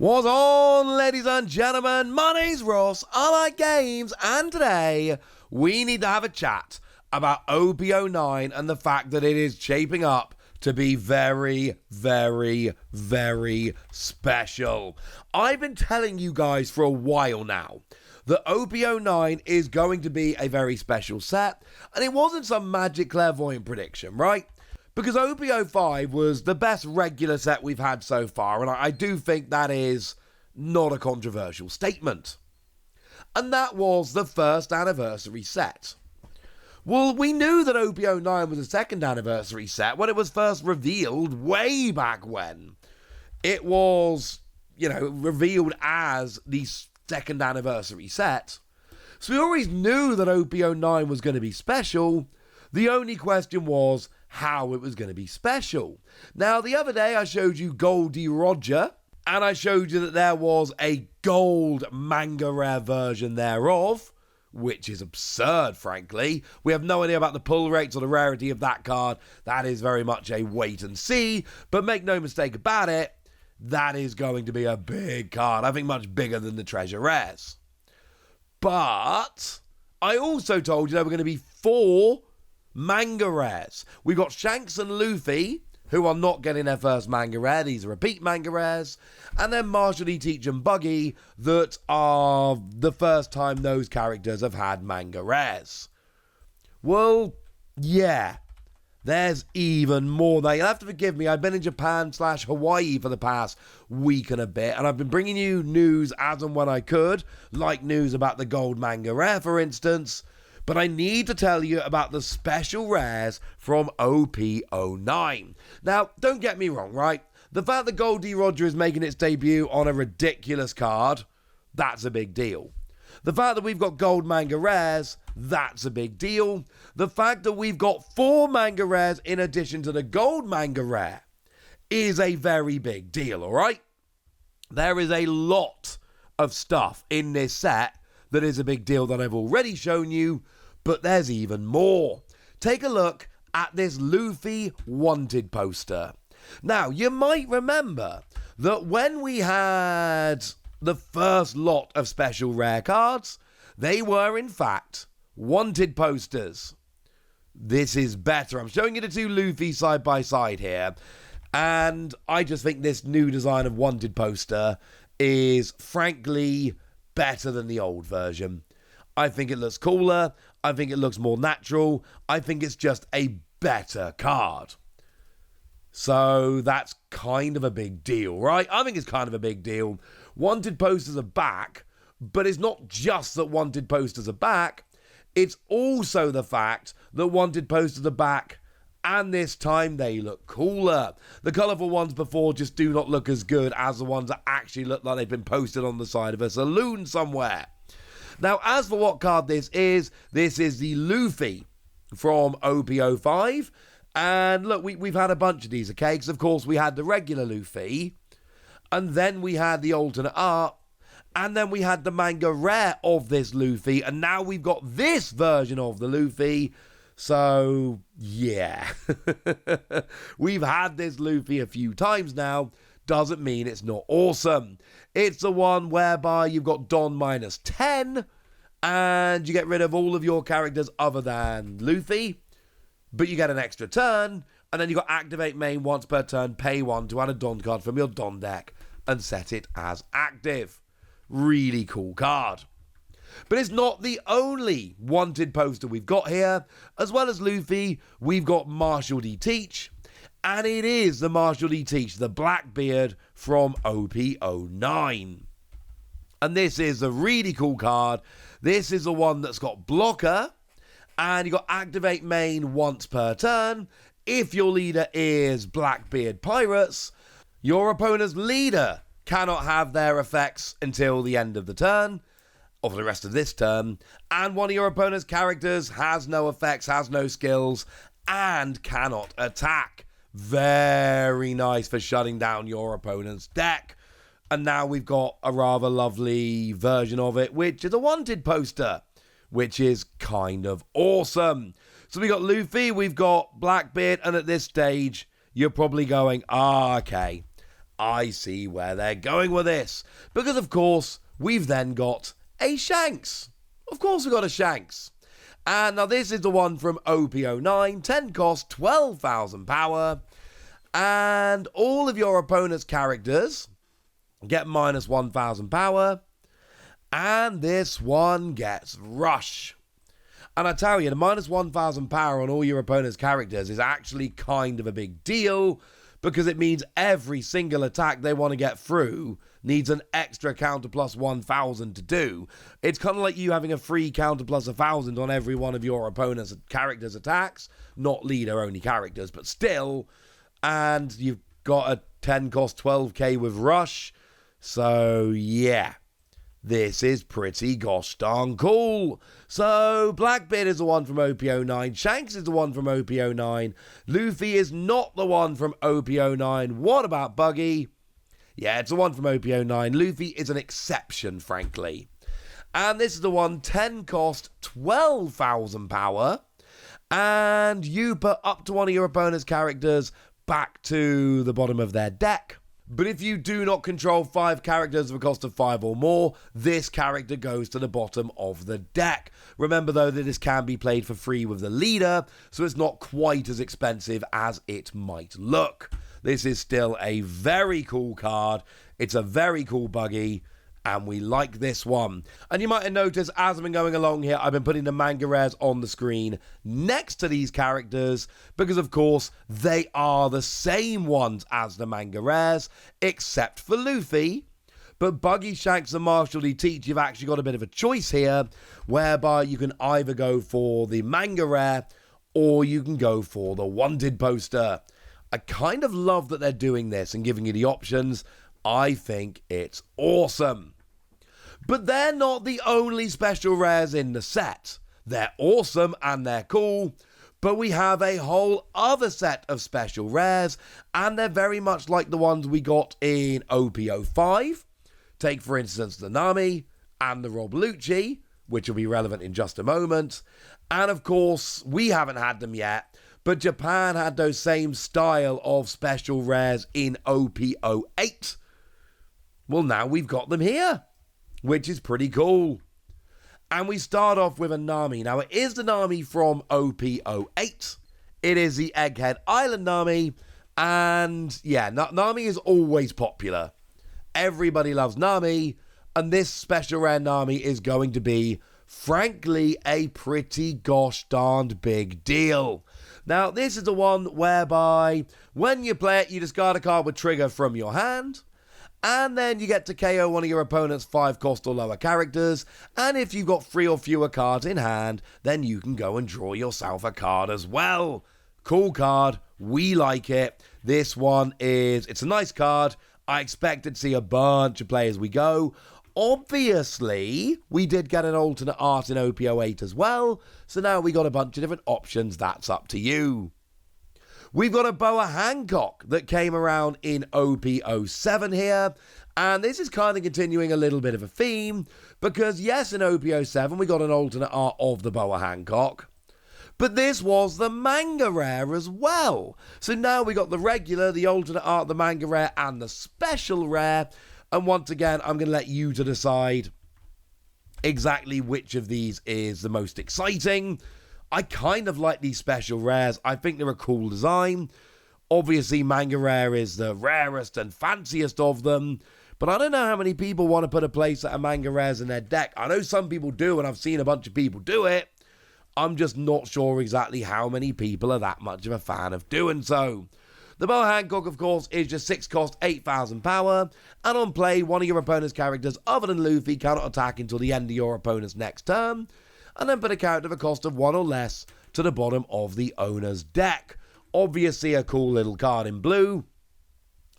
What's on, ladies and gentlemen? My name's Ross, I like games, and today we need to have a chat about OP-09 and the fact that it is shaping up to be very, very, very special. I've been telling you guys for a while now that OP-09 is going to be a very special set, and it wasn't some magic clairvoyant prediction, right? Because OP-05 was the best regular set we've had so far, and I do think that is not a controversial statement. And that was the first anniversary set. Well, we knew that OP-09 was a second anniversary set when it was first revealed way back when. It was, revealed as the second anniversary set. So we always knew that OP-09 was going to be special. The only question was how it was going to be special. Now, the other day I showed you Goldie Roger, and I showed you that there was a gold manga rare version thereof, which is absurd, frankly. We have no idea about the pull rates or the rarity of that card. That is very much a wait and see, but make no mistake about it, that is going to be a big card. I think much bigger than the treasure rares. But I also told you there were going to be 4 manga rares. We've got Shanks and Luffy, who are not getting their first manga rare. These are repeat manga rares. And then Marshall D. Teach and Buggy, that are the first time those characters have had manga rares. Well, yeah, there's even more there. You'll have to forgive me. I've been in Japan/Hawaii for the past week and a bit, and I've been bringing you news as and when I could, like news about the gold manga rare, for instance. But I need to tell you about the special rares from OP-09. Now, don't get me wrong, right? The fact that Goldie Roger is making its debut on a ridiculous card, that's a big deal. The fact that we've got gold manga rares, that's a big deal. The fact that we've got 4 manga rares in addition to the gold manga rare is a very big deal, all right? There is a lot of stuff in this set that is a big deal that I've already shown you, but there's even more. Take a look at this Luffy wanted poster. Now, you might remember that when we had the first lot of special rare cards, they were in fact wanted posters. This is better. I'm showing you the 2 Luffy side by side here, and I just think this new design of wanted poster is frankly better than the old version. I think it looks cooler. I think it looks more natural. I think it's just a better card. So that's kind of a big deal, right? I think it's kind of a big deal. Wanted posters are back, but it's not just that wanted posters are back. It's also the fact that wanted posters are back, and this time they look cooler. The colourful ones before just do not look as good as the ones that actually look like they've been posted on the side of a saloon somewhere. Now, as for what card this is the Luffy from OP-05. And look, we've had a bunch of these, okay? Because, of course, we had the regular Luffy, and then we had the alternate art, and then we had the manga rare of this Luffy, and now we've got this version of the Luffy. So, yeah. We've had this Luffy a few times now. Doesn't mean it's not awesome. It's the one whereby you've got Don -10, and you get rid of all of your characters other than Luffy, but you get an extra turn, and then you got activate main once per turn, pay 1 to add a Don card from your Don deck, and set it as active. Really cool card. But it's not the only wanted poster we've got here. As well as Luffy, we've got Marshall D. Teach, and it is the Marshall D. Teach, the Blackbeard from OP-09. And this is a really cool card. This is the one that's got blocker, and you got activate main once per turn. If your leader is Blackbeard Pirates, your opponent's leader cannot have their effects until the end of the turn, or for the rest of this turn, and one of your opponent's characters has no effects, has no skills, and cannot attack. Very nice for shutting down your opponent's deck. And now we've got a rather lovely version of it, which is a wanted poster, which is kind of awesome. So we got Luffy, we've got Blackbeard, and at this stage, you're probably going, okay, I see where they're going with this. Because, of course, we've then got a Shanks. Of course we've got a Shanks. And now this is the one from OP-09, 10 cost, 12,000 power. And all of your opponent's characters get minus 1,000 power. And this one gets Rush. And I tell you, the minus 1,000 power on all your opponent's characters is actually kind of a big deal, because it means every single attack they want to get through needs an extra counter plus 1,000 to do. It's kind of like you having a free counter plus 1,000 on every one of your opponent's characters' attacks. Not leader-only characters, but still. And you've got a 10 cost 12k with Rush. So, yeah. This is pretty gosh darn cool. So, Blackbeard is the one from OP-09. Shanks is the one from OP-09. Luffy is not the one from OP-09. What about Buggy? Yeah, it's the one from OP-09. Luffy is an exception, frankly. And this is the one, 10 cost, 12,000 power. And you put up to one of your opponent's characters back to the bottom of their deck. But if you do not control 5 characters of a cost of 5 or more, this character goes to the bottom of the deck. Remember, though, that this can be played for free with the leader, so it's not quite as expensive as it might look. This is still a very cool card. It's a very cool Buggy, and we like this one. And you might have noticed, as I've been going along here, I've been putting the manga rares on the screen next to these characters, because of course they are the same ones as the manga rares, except for Luffy. But Buggy, Shanks and Marshall D teach you've actually got a bit of a choice here, whereby you can either go for the manga rare or you can go for the wanted poster. I kind of love that they're doing this and giving you the options. I think it's awesome. But they're not the only special rares in the set. They're awesome and they're cool, but we have a whole other set of special rares, and they're very much like the ones we got in OP-05. Take, for instance, the Nami and the Lucci, which will be relevant in just a moment. And of course, we haven't had them yet, but Japan had those same style of special rares in OP-08. Well, now we've got them here, which is pretty cool. And we start off with a Nami. Now, it is the Nami from OP-08. It is the Egghead Island Nami. And, yeah, Nami is always popular. Everybody loves Nami. And this special rare Nami is going to be, frankly, a pretty gosh darned big deal. Now, this is the one whereby when you play it, you discard a card with trigger from your hand. And then you get to KO one of your opponent's 5 cost or lower characters. And if you've got 3 or fewer cards in hand, then you can go and draw yourself a card as well. Cool card. We like it. This one it's a nice card. I expected to see a bunch of play as we go. Obviously, we did get an alternate art in OP-08 as well. So now we got a bunch of different options. That's up to you. We've got a Boa Hancock that came around in OP-07 here, and this is kind of continuing a little bit of a theme, because yes, in OP-07 we got an alternate art of the Boa Hancock, but this was the manga rare as well. So now we got the regular, the alternate art, the manga rare, and the special rare, and once again, I'm going to let you to decide exactly which of these is the most exciting. I kind of like these special rares. I think they're a cool design. Obviously, Manga Rare is the rarest and fanciest of them. But I don't know how many people want to put a playset of Manga Rares in their deck. I know some people do, and I've seen a bunch of people do it. I'm just not sure exactly how many people are that much of a fan of doing so. The Boa Hancock, of course, is just 6 cost, 8,000 power. And on play, one of your opponent's characters, other than Luffy, cannot attack until the end of your opponent's next turn. And then put a character of a cost of 1 or less to the bottom of the owner's deck. Obviously a cool little card in blue,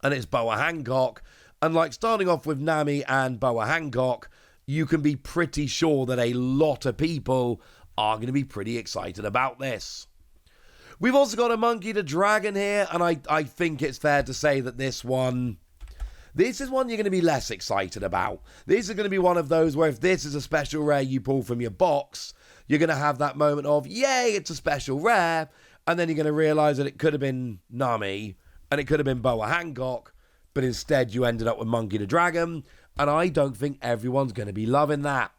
and it's Boa Hancock. And like starting off with Nami and Boa Hancock, you can be pretty sure that a lot of people are going to be pretty excited about this. We've also got a Monkey the Dragon here, and I think it's fair to say that this is one you're going to be less excited about. This is going to be one of those where if this is a special rare you pull from your box, you're going to have that moment of, yay, it's a special rare, and then you're going to realise that it could have been Nami, and it could have been Boa Hancock, but instead you ended up with Monkey the Dragon, and I don't think everyone's going to be loving that.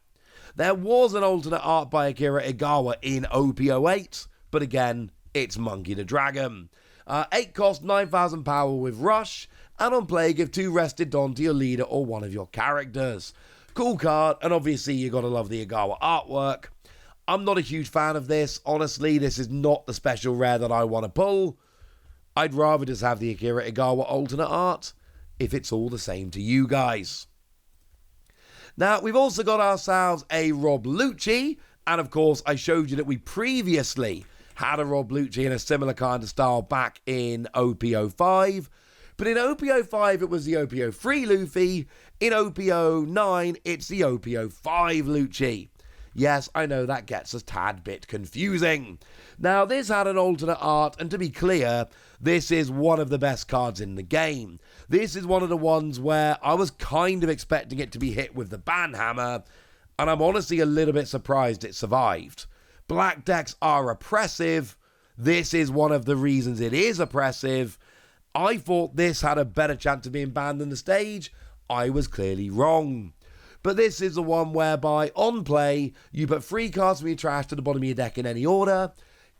There was an alternate art by Akira Igawa in OP-08, but again, it's Monkey the Dragon. 8 cost, 9,000 power with Rush, and on play give 2 rested Don to your leader or one of your characters. Cool card, and obviously you gotta love the Igawa artwork. I'm not a huge fan of this. Honestly, this is not the special rare that I want to pull. I'd rather just have the Akira Igawa alternate art, if it's all the same to you guys. Now, we've also got ourselves a Rob Lucci, and of course, I showed you that we previously had a Rob Lucci in a similar kind of style back in OP-05. But in OP-05, it was the OP-03 Luffy. In OP-09, it's the OP-05 Lucci. Yes, I know that gets a tad bit confusing. Now, this had an alternate art, and to be clear, this is one of the best cards in the game. This is one of the ones where I was kind of expecting it to be hit with the banhammer, and I'm honestly a little bit surprised it survived. Black decks are oppressive. This is one of the reasons it is oppressive. I thought this had a better chance of being banned than the stage. I was clearly wrong. But this is the one whereby, on play, you put 3 cards from your trash to the bottom of your deck in any order,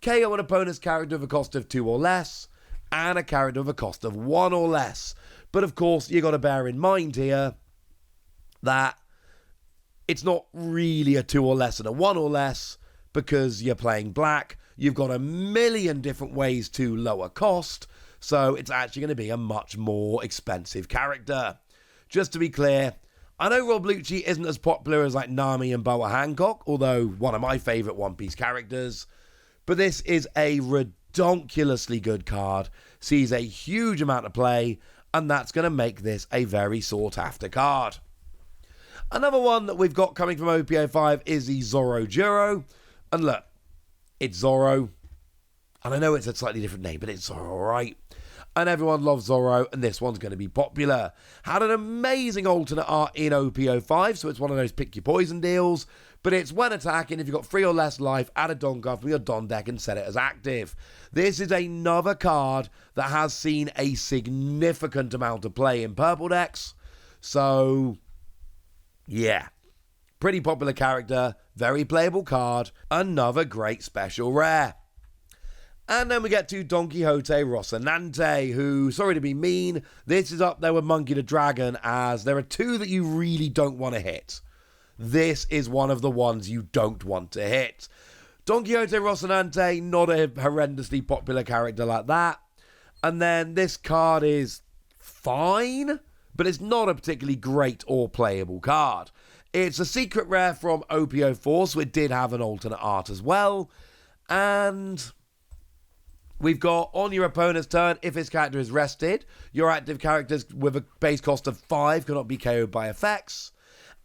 KO an opponent's character of a cost of 2 or less, and a character of a cost of 1 or less. But of course, you got to bear in mind here that it's not really a 2 or less and a 1 or less, because you're playing black. You've got a million different ways to lower cost, so it's actually going to be a much more expensive character. Just to be clear, I know Rob Lucci isn't as popular as like Nami and Boa Hancock, although one of my favourite One Piece characters, but this is a redonkulously good card, sees a huge amount of play, and that's going to make this a very sought after card. Another one that we've got coming from OP-05 is the Zoro-Juurou, and look, it's Zoro, and I know it's a slightly different name, but it's alright. And everyone loves Zoro, and this one's going to be popular. Had an amazing alternate art in OP-05, so it's one of those pick your poison deals. But it's when attacking, if you've got 3 or less life, add a Don card from your Don deck and set it as active. This is another card that has seen a significant amount of play in purple decks. So, yeah. Pretty popular character, very playable card, another great special rare. And then we get to Don Quixote Rosinante, who, sorry to be mean, this is up there with Monkey the Dragon, as there are 2 that you really don't want to hit. This is one of the ones you don't want to hit. Don Quixote Rosinante, not a horrendously popular character like that. And then this card is fine, but it's not a particularly great or playable card. It's a secret rare from OP-04, so it did have an alternate art as well. And we've got, on your opponent's turn, if his character is rested, your active characters with a base cost of 5 cannot be KO'd by effects.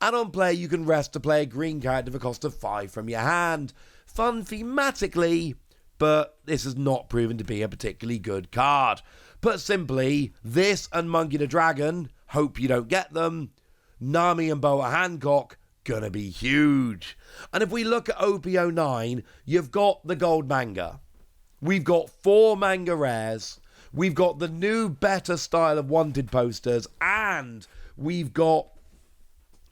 And on play, you can rest to play a green character with a cost of 5 from your hand. Fun thematically, but this has not proven to be a particularly good card. Put simply, this and Monkey the Dragon, hope you don't get them. Nami and Boa Hancock, gonna be huge. And if we look at OP-09, you've got the gold manga. We've got 4 manga rares, we've got the new better style of wanted posters, and we've got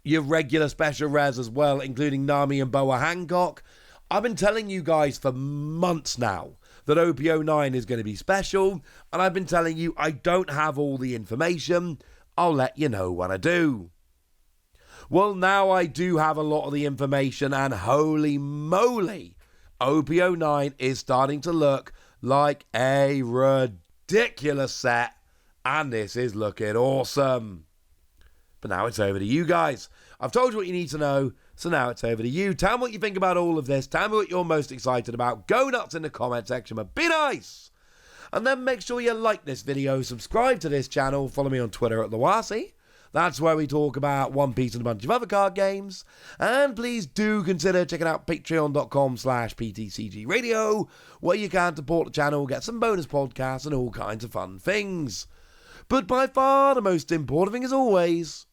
your regular special rares as well, including Nami and Boa Hancock. I've been telling you guys for months now that OP-09 is going to be special, and I've been telling you I don't have all the information. I'll let you know when I do. Well, now I do have a lot of the information, and holy moly, OP-09 is starting to look like a ridiculous set, and this is looking awesome. But now it's over to you guys. I've told you what you need to know, so now it's over to you. Tell me what you think about all of this. Tell me what you're most excited about. Go nuts in the comment section, but be nice. And then make sure you like this video, subscribe to this channel, follow me on Twitter at Lawasi. That's where we talk about One Piece and a bunch of other card games. And please do consider checking out patreon.com/PTCG Radio, where you can support the channel, get some bonus podcasts and all kinds of fun things. But by far the most important thing, as always,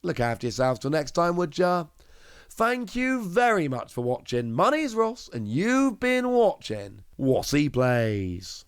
look after yourselves till next time, would ya? Thank you very much for watching. My name's Ross, and you've been watching Wassy Plays.